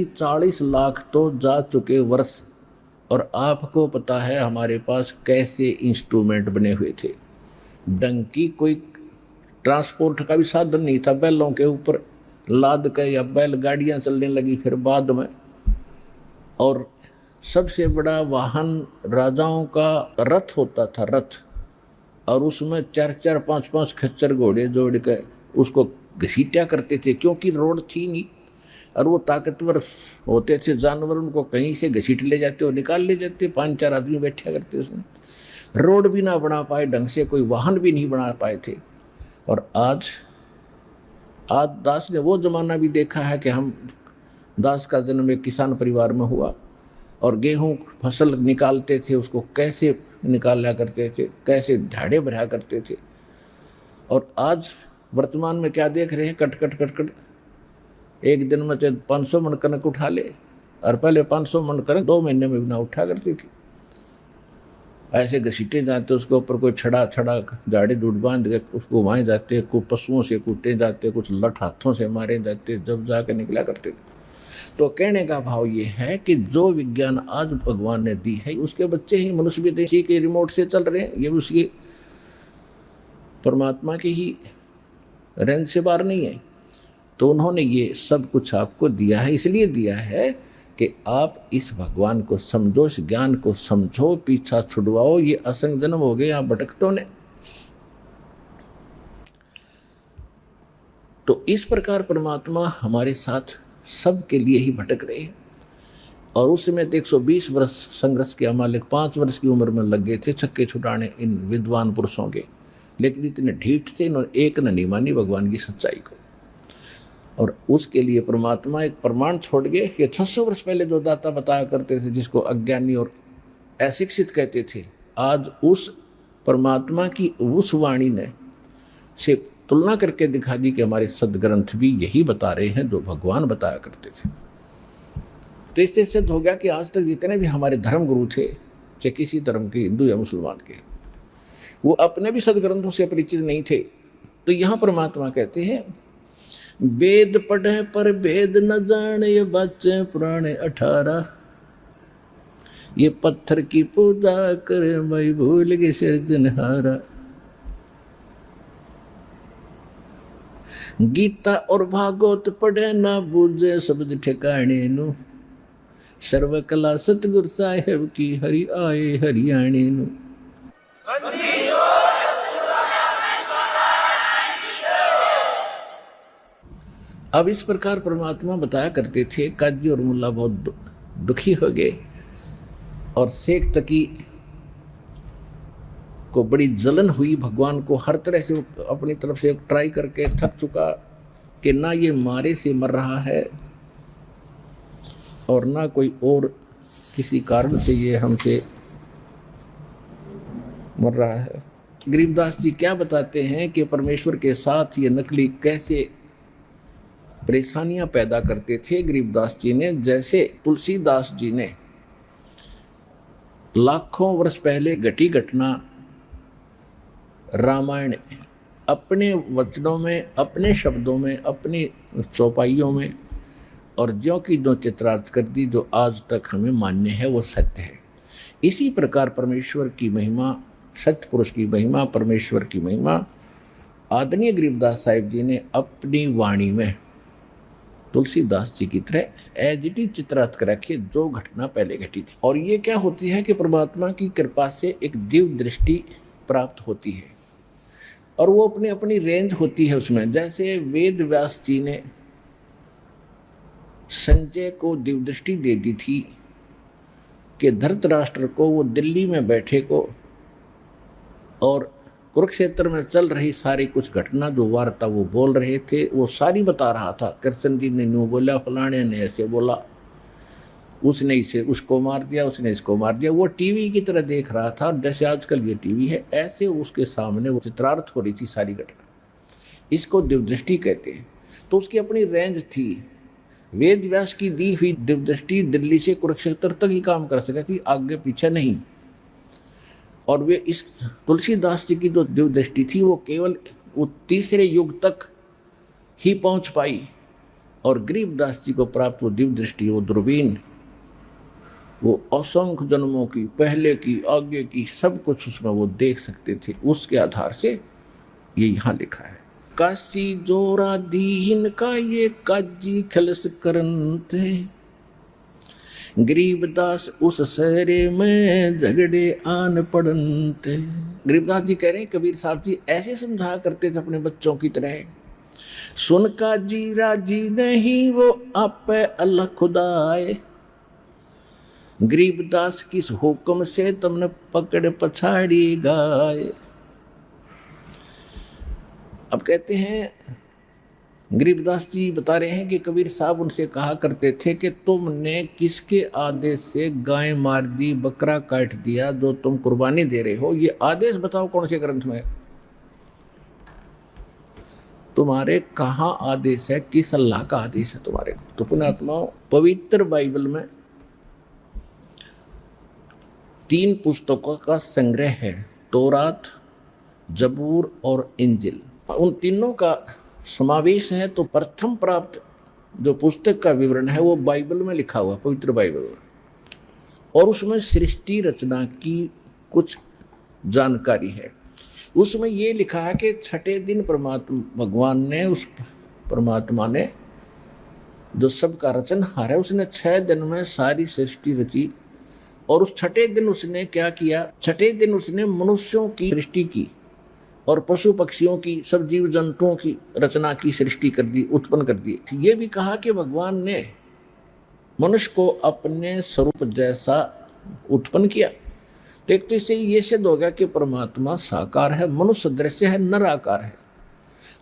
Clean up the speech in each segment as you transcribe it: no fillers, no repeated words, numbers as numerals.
40 लाख तो जा चुके वर्ष, और आपको पता है हमारे पास कैसे इंस्ट्रूमेंट बने हुए थे। डंकी कोई ट्रांसपोर्ट का भी साधन नहीं था, बैलों के ऊपर लाद के या बैलगाड़ियां चलने लगी फिर बाद में। और सबसे बड़ा वाहन राजाओं का रथ होता था, रथ, और उसमें 4-4 5-5 खच्चर घोड़े जोड़ के उसको घसीटा करते थे, क्योंकि रोड थी नहीं। और वो ताकतवर होते थे जानवर, उनको कहीं से घसीट ले जाते और निकाल ले जाते, 5-4 आदमी बैठा करते उसमें। रोड भी ना बना पाए ढंग से, कोई वाहन भी नहीं बना पाए थे। और आज दास ने वो जमाना भी देखा है कि हम, दास का जन्म एक किसान परिवार में हुआ, और गेहूं फसल निकालते थे, उसको कैसे निकाला करते थे, कैसे ढाड़े भरा करते थे। और आज वर्तमान में क्या देख रहे हैं, कट कट कट कट, एक दिन में 500 मन कनक उठा ले, और पहले 500 मन कनक 2 महीने में भी ना उठा करती थी। ऐसे घसीटे जाते, उसके ऊपर कोई छड़ा झाड़े दूध बांध के उसको घुमाए जाते, कुछ पशुओं से कूटे जाते, कुछ लठ हाथों से मारे जाते, जब जाकर निकला करते थे। तो कहने का भाव ये है कि जो विज्ञान आज भगवान ने दी है, उसके बच्चे ही मनुष्य भी इसी के रिमोट से चल रहे हैं, ये उसकी परमात्मा की ही रेंज से बाहर नहीं है। तो उन्होंने ये सब कुछ आपको दिया है, इसलिए दिया है कि आप इस भगवान को समझो, इस ज्ञान को समझो, पीछा छुड़वाओ। ये असंग जन्म हो गए आप भटकतों ने। तो इस प्रकार परमात्मा हमारे साथ सबके लिए ही भटक रहे हैं। और उस समय 120 वर्ष संघर्ष किया मालिक, 5 वर्ष की उम्र में लग गए थे छक्के छुड़ाने इन विद्वान पुरुषों के, लेकिन इतने ढीठ थे, इन्होंने एक न नहीं मानी भगवान की सच्चाई को। और उसके लिए परमात्मा एक प्रमाण छोड़ गए कि 600 वर्ष पहले जो दाता बताया करते थे, जिसको अज्ञानी और अशिक्षित कहते थे, आज उस परमात्मा की उस वाणी ने से तुलना करके दिखा दी कि हमारे सदग्रंथ भी यही बता रहे हैं जो भगवान बताया करते थे। तो इससे सिद्ध हो गया कि आज तक जितने भी हमारे धर्म गुरु थे, चाहे किसी धर्म के, हिंदू या मुसलमान के, वो अपने भी सदग्रंथों से परिचित नहीं थे। तो यहाँ परमात्मा कहते हैं, वेद पढ़े पर भेद न जाने, ये बच्चे पुराने 18, ये पत्थर की पूजा करे भाई भूल गए सिरजनहारा। गीता और भागवत पढ़े ना बूझे शब्द ठिकाने नु, सर्व कला सतगुरु साहेब की हरि आए हरियाणे नु। अब इस प्रकार परमात्मा बताया करते थे। काजी और मुल्ला बहुत दुखी हो गए, और शेख तकी को बड़ी जलन हुई भगवान को। हर तरह से अपनी तरफ से ट्राई करके थक चुका कि ना ये मारे से मर रहा है, और ना कोई और किसी कारण से ये हमसे मर रहा है। गरीबदास जी क्या बताते हैं कि परमेश्वर के साथ ये नकली कैसे परेशानियां पैदा करते थे गरीबदास जी ने। जैसे तुलसीदास जी ने लाखों वर्ष पहले घटी घटना रामायण अपने वचनों में, अपने शब्दों में, अपनी चौपाइयों में और ज्यों की जो चित्रार्थ कर दी, जो आज तक हमें मान्य है वो सत्य है। इसी प्रकार परमेश्वर की महिमा, सत्य पुरुष की महिमा, परमेश्वर की महिमा आदरणीय गरीबदास साहिब जी ने अपनी वाणी में तुलसीदास जी की तरह एज इट इज चित्रार्थ कर रखी, जो घटना पहले घटी थी। और ये क्या होती है कि परमात्मा की कृपा से एक दिव्य दृष्टि प्राप्त होती है, और वो अपनी अपनी रेंज होती है उसमें। जैसे वेद व्यास जी ने संजय को दिव्य दृष्टि दे दी थी कि धृतराष्ट्र को, वो दिल्ली में बैठे को, और कुरुक्षेत्र में चल रही सारी कुछ घटना जो वार्ता वो बोल रहे थे वो सारी बता रहा था। कृष्ण जी ने न्यू बोला, फलाने ने ऐसे बोला, उसने इसे उसको मार दिया, उसने इसको मार दिया। वो टीवी की तरह देख रहा था, जैसे आजकल ये टीवी है, ऐसे उसके सामने वो चित्रार्थ हो रही थी सारी घटना। इसको दिव्यदृष्टि कहते हैं। तो उसकी अपनी रेंज थी। वेद व्यास की दी हुई दिव्यदृष्टि दिल्ली से कुरुक्षेत्र तक ही काम कर सकती थी, आगे पीछे नहीं। और वे इस तुलसीदास जी की जो दिव्यदृष्टि थी वो केवल वो तीसरे युग तक ही पहुंच पाई, और गरीबदास जी को प्राप्त वो दिव्य दृष्टि, वो दूरबीन, वो असंख्य जन्मों की, पहले की, आगे की, सब कुछ उसमें वो देख सकते थे। उसके आधार से ये यहाँ लिखा है, काशी जोरा दीन का ये काजी खलस करंत है, गरीबदास उस सहरे में झगड़े आन पड़नते। गरीबदास जी कह रहे हैं कबीर साहब जी ऐसे समझा करते थे अपने बच्चों की तरह, सुन का जी राजी नहीं वो आप अल्लाह खुदाए, गरीबदास किस हुक्म से तुमने पकड़ पछाड़ी गाय। अब कहते हैं गरीबदास जी बता रहे हैं कि कबीर साहब उनसे कहा करते थे कि तुमने किसके आदेश से गाय मार दी, बकरा काट दिया, जो तुम कुर्बानी दे रहे हो, ये आदेश बताओ कौन से ग्रंथ में, तुम्हारे कहाँ आदेश है, किस अल्लाह का आदेश है तुम्हारे। तो पुण्यात्माओं, पवित्र बाइबल में 3 पुस्तकों का संग्रह है, तौरात, जबूर और इंजिल। उन तीनों का समावेश है। तो प्रथम प्राप्त जो पुस्तक का विवरण है वो बाइबल में लिखा हुआ, पवित्र बाइबल में, और उसमें सृष्टि रचना की कुछ जानकारी है। उसमें ये लिखा है कि छठे दिन भगवान ने, उस परमात्मा ने जो सबका रचनहार है, उसने 6 दिन में सारी सृष्टि रची। और उस छठे दिन उसने क्या किया, छठे दिन उसने मनुष्यों की सृष्टि की और पशु पक्षियों की, सब जीव जंतुओं की रचना की, सृष्टि कर दी, उत्पन्न कर दी। ये भी कहा कि भगवान ने मनुष्य को अपने स्वरूप जैसा उत्पन्न किया। तो एक तो इससे ये सिद्ध हो गया कि परमात्मा साकार है, मनुष्य दृश्य है, नर आकार है।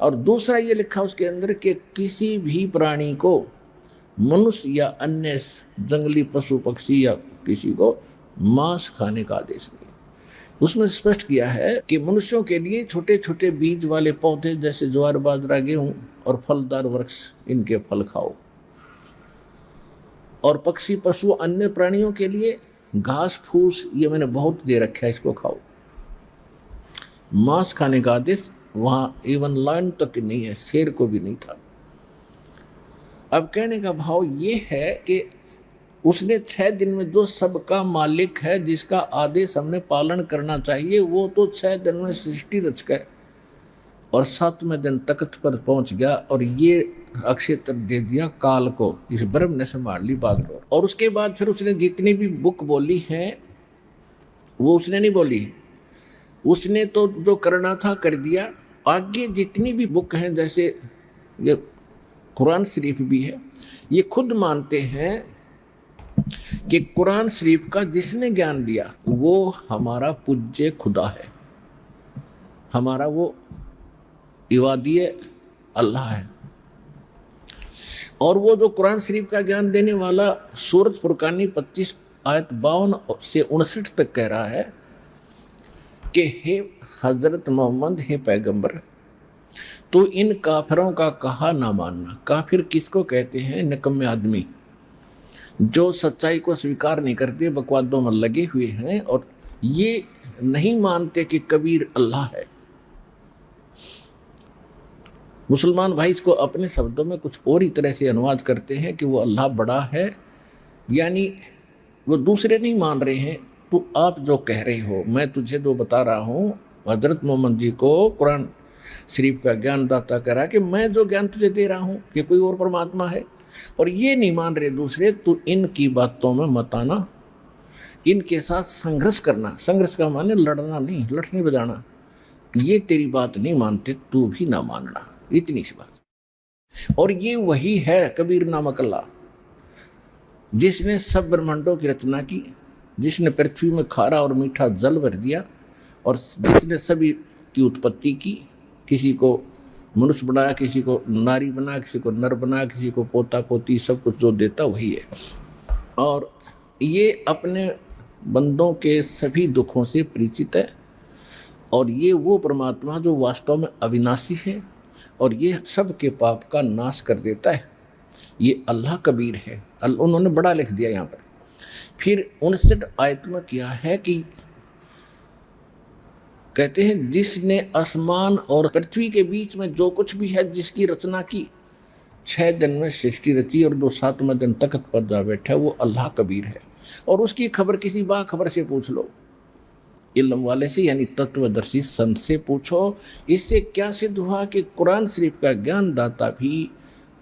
और दूसरा ये लिखा उसके अंदर कि किसी भी प्राणी को, मनुष्य या अन्य जंगली पशु पक्षी या किसी को मांस खाने का आदेश नहीं। उसमें स्पष्ट किया है कि मनुष्यों के लिए छोटे छोटे बीज वाले पौधे जैसे ज्वार बाजरा गेहूं और फलदार वृक्ष, इनके फल खाओ। और पक्षी पशु अन्य प्राणियों के लिए घास फूस ये मैंने बहुत दे रखा है, इसको खाओ। मांस खाने का आदेश वहां इवन लाइन तक नहीं है, शेर को भी नहीं था। अब कहने का भाव ये है कि उसने 6 दिन में जो सबका मालिक है, जिसका आदेश हमने पालन करना चाहिए, वो तो 6 दिन में सृष्टि रच गए और 7वें दिन तख्त पर पहुंच गया और ये अक्षय तक दे दिया काल को, इस ब्रह्म ने संभाल ली बागडोर। और उसके बाद फिर उसने जितनी भी बुक बोली हैं वो उसने नहीं बोली, उसने तो जो करना था कर दिया। आगे जितनी भी बुक हैं, जैसे ये कुरान शरीफ भी है, ये खुद मानते हैं कि कुरान शरीफ का जिसने ज्ञान दिया वो हमारा पूज्य खुदा है, हमारा वो इबादी अल्लाह है। और वो जो कुरान शरीफ का ज्ञान देने वाला सूरत फुरकानी 25 आयत 52 से 59 तक कह रहा है कि हे हजरत मोहम्मद, हे पैगंबर, तो इन काफिरों का कहा ना मानना। काफिर किसको कहते हैं? निकम्मे आदमी जो सच्चाई को स्वीकार नहीं करते, बकवादों में लगे हुए हैं और ये नहीं मानते कि कबीर अल्लाह है। मुसलमान भाई इसको अपने शब्दों में कुछ और ही तरह से अनुवाद करते हैं कि वो अल्लाह बड़ा है, यानी वो दूसरे नहीं मान रहे हैं। तो आप जो कह रहे हो, मैं तुझे जो बता रहा हूँ, हजरत मोहम्मद जी को कुरान शरीफ का ज्ञान दाता कह रहा कि मैं जो ज्ञान तुझे दे रहा हूँ कि कोई और परमात्मा है, और ये नहीं मान रहे दूसरे, तो इनकी बातों में मत आना, इनके साथ संघर्ष करना। संघर्ष का माने लड़ना नहीं, लड़ने बजाना। ये तेरी बात नहीं मानते, तू भी ना मानना, इतनी सी बात। और ये वही है कबीर नामक अल्लाह जिसने सब ब्रह्मांडों की रचना की, जिसने पृथ्वी में खारा और मीठा जल भर दिया, और जिसने सभी की उत्पत्ति की। किसी को मनुष्य बनाया, किसी को नारी बनाया, किसी को नर बनाया, किसी को पोता पोती, सब कुछ जो देता वही है। और ये अपने बंदों के सभी दुखों से परिचित है, और ये वो परमात्मा जो वास्तव में अविनाशी है और ये सब के पाप का नाश कर देता है। ये अल्लाह कबीर है। उन्होंने बड़ा लिख दिया यहाँ पर। फिर 59 आयत में किया है कि कहते हैं जिसने आसमान और पृथ्वी के बीच में जो कुछ भी है जिसकी रचना की, 6 दिन में सृष्टि रची और 7वें दिन तख्त पर जा बैठा, वो अल्लाह कबीर है। और उसकी खबर किसी बाखबर से पूछ लो, इल्म वाले से यानी तत्वदर्शी संत से पूछो। इससे क्या सिद्ध हुआ कि कुरान शरीफ का ज्ञान दाता भी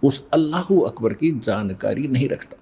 उस अल्लाहू अकबर की जानकारी नहीं रखता।